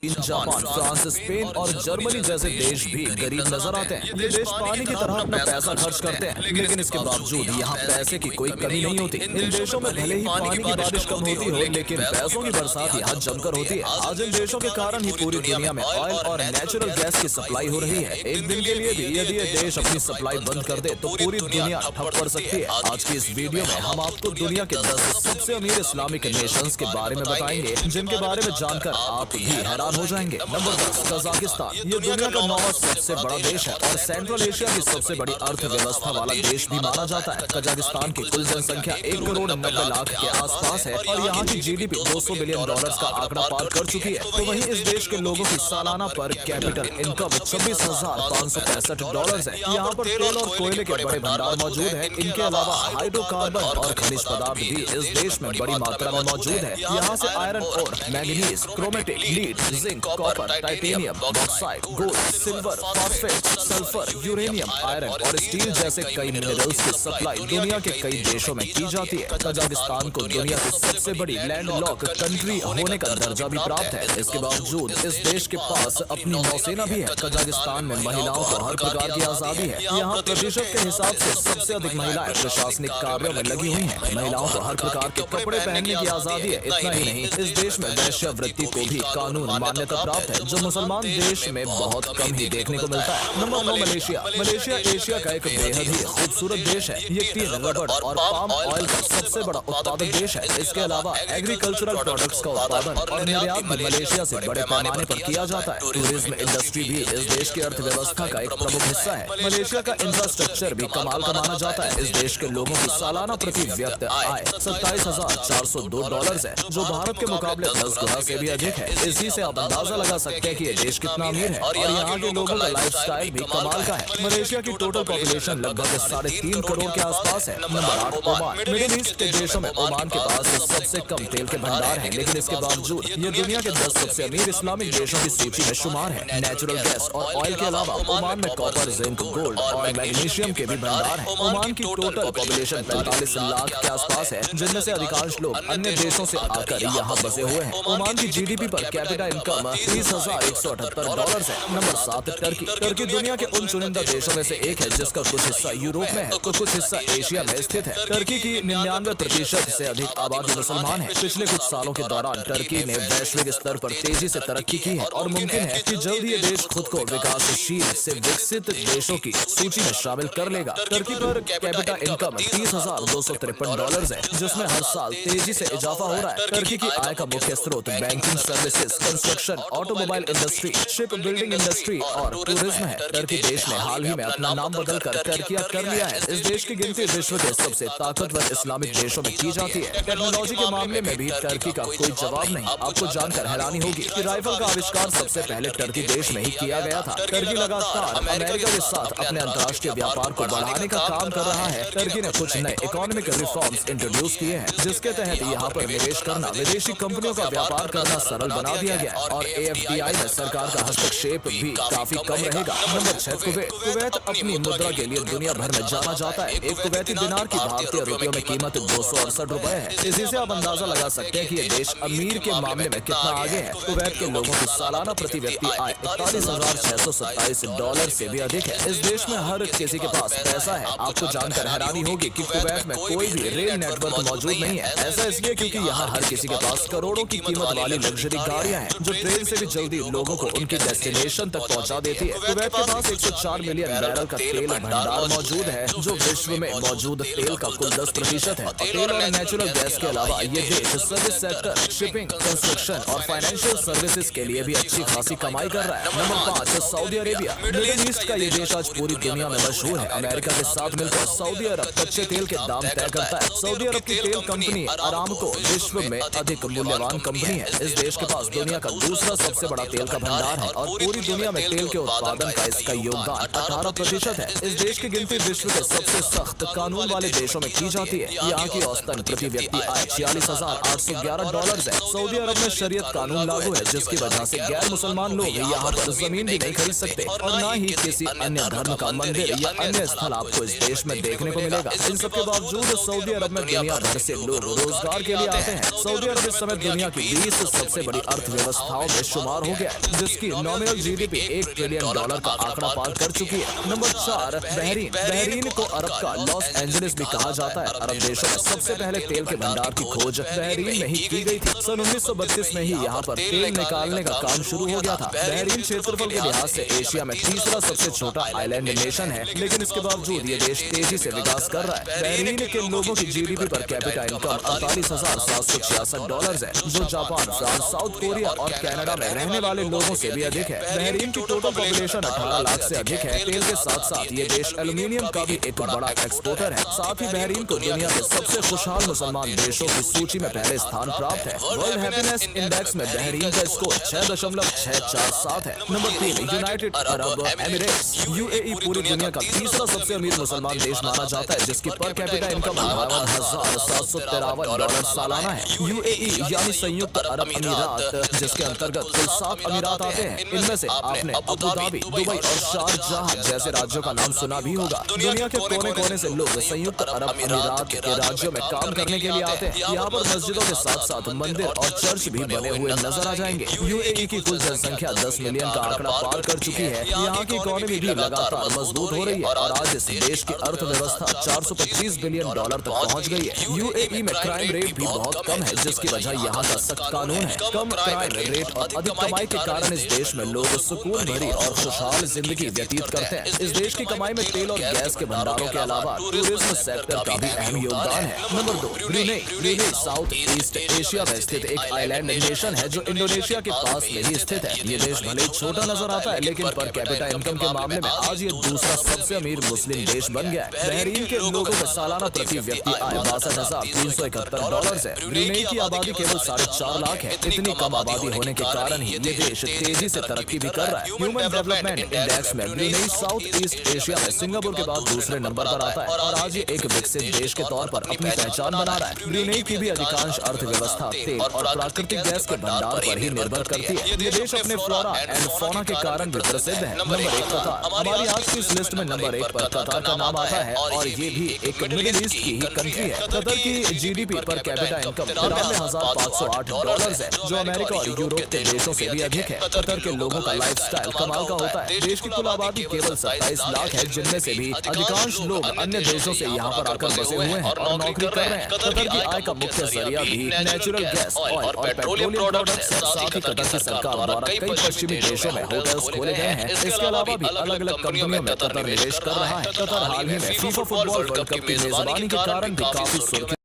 Japan, France, Spain और Germany जैसे देश भी गरीब नजर आते हैं। ये देश पानी की तरह अपना पैसा खर्च करते हैं, लेकिन इसके बावजूद यहाँ पैसे की कोई कमी नहीं होती। इन देशों में भले ही पानी की बारिश कम होती हो, लेकिन पैसों की बरसात यहाँ जमकर होती है। आज इन देशों के कारण ही पूरी दुनिया में ऑयल और नेचुरल गैस की सप्लाई हो रही है। एक दिन के लिए भी यदि ये देश अपनी सप्लाई बंद कर दे तो पूरी दुनिया ठप पड़ सकती है। आज की इस वीडियो में हम आपको दुनिया के 10 सबसे अमीर इस्लामिक नेशंस के बारे में बताएंगे, जिनके बारे में जानकर आप भी हैरान हो जाएंगे। Number 10, Kazakhstan. ये दुनिया का 9वां सबसे बड़ा देश है और सेंट्रल एशिया की सबसे बड़ी अर्थव्यवस्था वाला देश भी माना जाता है। कजाकिस्तान की कुल जनसंख्या 1 करोड़ 90 लाख के आसपास है और यहाँ की जीडीपी 200 बिलियन डॉलर्स का आंकड़ा पार कर चुकी है। तो वहीं इस देश के लोगों की सालाना पर कैपिटल इनकम 26,565 डॉलर्स है। यहाँ पर तेल और कोयले के बड़े भंडार मौजूद है। इनके अलावा हाइड्रोकार्बन और खनिज पदार्थ भी इस देश में बड़ी मात्रा में मौजूद है। यहाँ से आयरन और manganese, chromatic, lead, zinc, copper, titanium, bauxite, gold, silver, phosphate, sulphur, uranium, iron और स्टील जैसे कई मिनरल्स की सप्लाई दुनिया के कई देशों में की जाती है। कजाकिस्तान को दुनिया की सबसे बड़ी लैंडलॉक कंट्री होने का दर्जा भी प्राप्त है। इसके बावजूद इस देश के पास अपनी नौसेना भी है। कजाकिस्तान में महिलाओं को हर प्रकार की आजादी है। यहाँ प्रतिशत के हिसाब से सबसे अधिक महिलाएं प्रशासनिक कार्यों में लगी हुई हैं। महिलाओं को हर प्रकार के कपड़े पहनने की आजादी है। इतना ही नहीं, इस देश में वैश्यावृत्ति को भी कानून मान्यता प्राप्त है, जो मुसलमान देश में बहुत कम ही देखने को मिलता है। Number 9, Malaysia. मलेशिया एशिया का एक बेहद ही खूबसूरत देश है। ये टीन, रबड़ और पाम ऑयल का सबसे बड़ा उत्पादक देश है। इसके अलावा एग्रीकल्चरल प्रोडक्ट्स का उत्पादन और निर्यात भी मलेशिया से बड़े पैमाने पर किया जाता है। टूरिज्म इंडस्ट्री भी इस देश की अर्थव्यवस्था का एक प्रमुख हिस्सा है। मलेशिया का इंफ्रास्ट्रक्चर भी कमाल का माना जाता है। इस देश के लोगों की सालाना प्रति व्यक्ति आय 27,402 डॉलर्स है, जो भारत के मुकाबले 10 गुना से भी अधिक है। इसी से आप अंदाजा लगा सकते हैं कि ये देश कितना अमीर है और यहाँ के लोगों का लाइफस्टाइल भी कमाल का है। मलेशिया की टोटल पॉपुलेशन लगभग 3.5 करोड़ के आसपास है। Number 8, Oman. मिडिल ईस्ट के देशों में ओमान के पास सबसे कम तेल के भंडार हैं, लेकिन इसके बावजूद ये दुनिया के 10 सबसे अमीर इस्लामिक देशों की सूची में शुमार है। नेचुरल गैस और ऑयल के अलावा ओमान में कॉपर, जिंक, गोल्ड और मैग्नीशियम के भी भंडार हैं। ओमान की टोटल पॉपुलेशन 45 लाख के आसपास है, जिनमें से अधिकांश लोग अन्य देशों से आकर यहाँ बसे हुए हैं। ओमान की GDP per capita income 30,178 dollars है। Number 7, Turkey. टर्की दुनिया के उन चुनिंदा देशों में से एक है जिसका कुछ हिस्सा यूरोप में है तो कुछ हिस्सा एशिया में स्थित है। टर्की की 99% से अधिक आबादी मुसलमान है। पिछले कुछ सालों के दौरान टर्की ने वैश्विक स्तर पर तेजी से तरक्की की है और मुमकिन है कि जल्द ये देश खुद को विकासशील से विकसित देशों की सूची में शामिल कर लेगा। टर्की पर कैपिटा इनकम 30,253 डॉलर्स है, जिसमें हर साल तेजी से इजाफा हो रहा है। टर्की की आय का मुख्य स्रोत banking services, construction, automobile industry, ship building industry और टूरिज्म है। टर्की देश ने हाल ही में अपना नाम बदलकर टर्किया कर लिया है। इस देश की गिनती विश्व के सबसे ताकतवर इस्लामिक देशों में की जाती है। टेक्नोलॉजी के मामले में भी टर्की का कोई जवाब नहीं। आपको जानकर हैरानी होगी कि राइफल का आविष्कार सबसे पहले टर्की देश में ही किया गया था। टर्की लगातार अमेरिका के साथ अपने अंतर्राष्ट्रीय व्यापार को बढ़ाने का काम कर रहा है। टर्की ने कुछ नए इकोनॉमिक रिफॉर्म्स इंट्रोड्यूस किए हैं, जिसके तहत यहाँ पर निवेश करना, विदेशी कंपनियों का व्यापार करना सरल बना दिया गया और AFDI में सरकार का हस्तक्षेप भी काफी कम रहेगा। Number 6, Kuwait. कुवैत अपनी मुद्रा के लिए दुनिया भर में जाना जाता है। एक कुवैती दिनार की भारतीय रुपयों में कीमत 268 रुपए है। इसी से आप अंदाजा लगा सकते हैं कि ये देश अमीर के मामले में कितना आगे है। कुवैत के लोगों की सालाना प्रति व्यक्ति आय 41,627 डॉलर से भी अधिक है। इस देश में हर किसी के पास पैसा है। आपको जानकर हैरानी होगी कि कुवैत में कोई भी रेल नेटवर्क मौजूद नहीं है। ऐसा इसलिए क्योंकि यहाँ हर किसी के पास करोड़ों की कीमत वाली लग्जरी गाड़ियाँ हैं, जो ट्रेन से भी जल्दी लोगों को उनके डेस्टिनेशन तक पहुँचा देती है। कुवैत के पास 104 मिलियन बैरल का तेल भंडार मौजूद है, जो विश्व में मौजूद तेल का कुल 10% है। तेल और नेचुरल गैस के अलावा ये देश सर्विस सेक्टर, शिपिंग, कंस्ट्रक्शन और फाइनेंशियल सर्विसेज के लिए भी अच्छी खासी कमाई कर रहा है। Number 5, Saudi Arabia. Middle east का ये देश आज पूरी दुनिया में मशहूर है। अमेरिका के साथ मिलकर सऊदी अरब कच्चे तेल के दाम तय करता है। सऊदी अरब की तेल कंपनी अरामको विश्व में अधिक मूल्यवान कंपनी है। इस देश के पास दुनिया का दूसरा सबसे बड़ा तेल का भंडार है और पूरी दुनिया में तेल के उत्पादन का इसका योगदान 18% है। इस देश की गिनती विश्व के सबसे सख्त कानून वाले देशों में की जाती है। यहाँ की औसतन प्रति व्यक्ति आय 46,811 डॉलर्स है। सऊदी अरब में शरीयत कानून लागू है, जिसकी वजह से गैर मुसलमान लोग यहाँ पर जमीन भी नहीं खरीद सकते और न ही किसी अन्य धर्म का मंदिर या अन्य स्थल आपको इस देश में देखने को मिलेगा। इन सब के बावजूद सऊदी अरब में दुनिया भर से लोग रोजगार के लिए आते हैं। सऊदी अरब इस समय दुनिया की 20 सबसे बड़ी अर्थव्यवस्था अवस्थाओं में शुमार हो गया, जिसकी नॉमिनल जीडीपी $1 ट्रिलियन का आंकड़ा पार कर चुकी है। नंबर 4 बहरीन को अरब का लॉस एंजलिस भी कहा जाता है। अरब देशों में सबसे पहले तेल के भंडार की खोज बहरीन में ही की गई थी। सन 1932 में ही यहाँ पर तेल निकालने का काम शुरू हो गया था। बहरीन क्षेत्रफल के लिहाज से एशिया में तीसरा सबसे छोटा आइलैंड नेशन है, लेकिन इसके बावजूद ये देश तेजी से विकास कर रहा है। बहरीन के लोगों की जीडीपी पर कैपिटा इनकम $48,766 है, जो जापान, फ्रांस, साउथ कोरिया और कनाडा में रहने वाले लोगों से भी अधिक है। बहरीन की टोटल पॉपुलेशन 18 लाख से अधिक है। तेल के साथ साथ ये देश एल्यूमिनियम का भी एक बड़ा एक्सपोर्टर है। साथ ही बहरीन को दुनिया के सबसे खुशहाल मुसलमान देशों की सूची में पहले स्थान प्राप्त है। वर्ल्ड हैप्पीनेस इंडेक्स में बहरीन का स्कोर 6.647 है। Number 3 United Arab Emirates. UAE पूरी दुनिया का तीसरा सबसे अमीर मुसलमान देश माना जाता है, जिसकी पर कैपिटा इनकम $52,753 सालाना है। यूएई यानी संयुक्त अरब अमीरात, जिसके अंतर्गत कुल 7 अमीरात आते हैं। इनमें से आपने अबू धाबी, दुबई और शारजाह जैसे राज्यों का नाम सुना भी होगा। दुनिया के कोने कोने से लोग संयुक्त अरब अमीरात के राज्यों में काम करने के लिए आते हैं। यहाँ पर मस्जिदों के साथ साथ मंदिर और चर्च भी बने हुए नजर आ जाएंगे। यूएई की कुल जनसंख्या 10 मिलियन का आंकड़ा पार कर चुकी है। यहाँ की इकोनॉमी भी लगातार मजबूत हो रही है और आज इस देश की अर्थव्यवस्था $425 बिलियन तक पहुँच गई है। यूएई में क्राइम रेट भी बहुत कम है, जिसकी वजह यहाँ का सख्त कानून है। कम क्राइम रेट और अधिक कमाई के कारण इस देश में लोग सुकून भरी और खुशहाल जिंदगी व्यतीत करते हैं। इस देश की कमाई में तेल और गैस के भंडारों के अलावा टूरिज्म सेक्टर का भी अहम योगदान है। Number 2 Brunei south east Asia में स्थित एक आइलैंड नेशन है, जो इंडोनेशिया के पास में ही स्थित है। ये देश भले ही छोटा नजर आता है, लेकिन पर कैपिटा इनकम के मामले में आज ये दूसरा सबसे अमीर मुस्लिम देश बन गया है। बहरीन के लोगों का सालाना प्रति व्यक्ति आय $62,371 है। ब्रुनेई की आबादी केवल 4.5 लाख है। इतनी कम आबादी होने के कारण ही ये देश तेजी से तरक्की भी कर रहा है। ह्यूमन डेवलपमेंट इंडेक्स में ब्रुनेई साउथ ईस्ट एशिया में सिंगापुर के बाद दूसरे नंबर पर आता है और आज ये एक विकसित देश के तौर पर अपनी पहचान बना रहा है। ब्रुनेई की भी अधिकांश अर्थव्यवस्था तेल और प्राकृतिक गैस के भंडार पर ही निर्भर करती है। ये देश अपने फ्लोरा एंड फौना के कारण भी प्रसिद्ध है। नंबर 1 कतार। हमारी आज की इस लिस्ट में नंबर 1 पर कतार का नाम आता है और ये भी एक मिडिल ईस्ट की ही कंट्री है। कतर की जीडीपी पर कैपिटा इनकम $93,508 है, जो अमेरिका और यूरोप के देशों से भी अधिक है। कतर के लोगों का लाइफस्टाइल कमाल का होता है। देश की कुल आबादी केवल 27 लाख है, जिनमें से भी अधिकांश लोग अन्य देशों से यहाँ पर आकर बसे हुए हैं और नौकरी कर रहे हैं। कतर की आय का मुख्य जरिया भी नेचुरल गैस, ऑयल और पेट्रोलियम प्रोडक्ट्स है। साथ ही कतर की सरकार द्वारा कई पश्चिमी देशों में होटल्स खोले गए हैं। इसके अलावा भी अलग अलग कंपनियों में कतर निवेश कर रहा है। कतर हाल ही में फीफा फुटबॉल वर्ल्ड कप की मेजबानी के कारण भी काफी सुर्खियों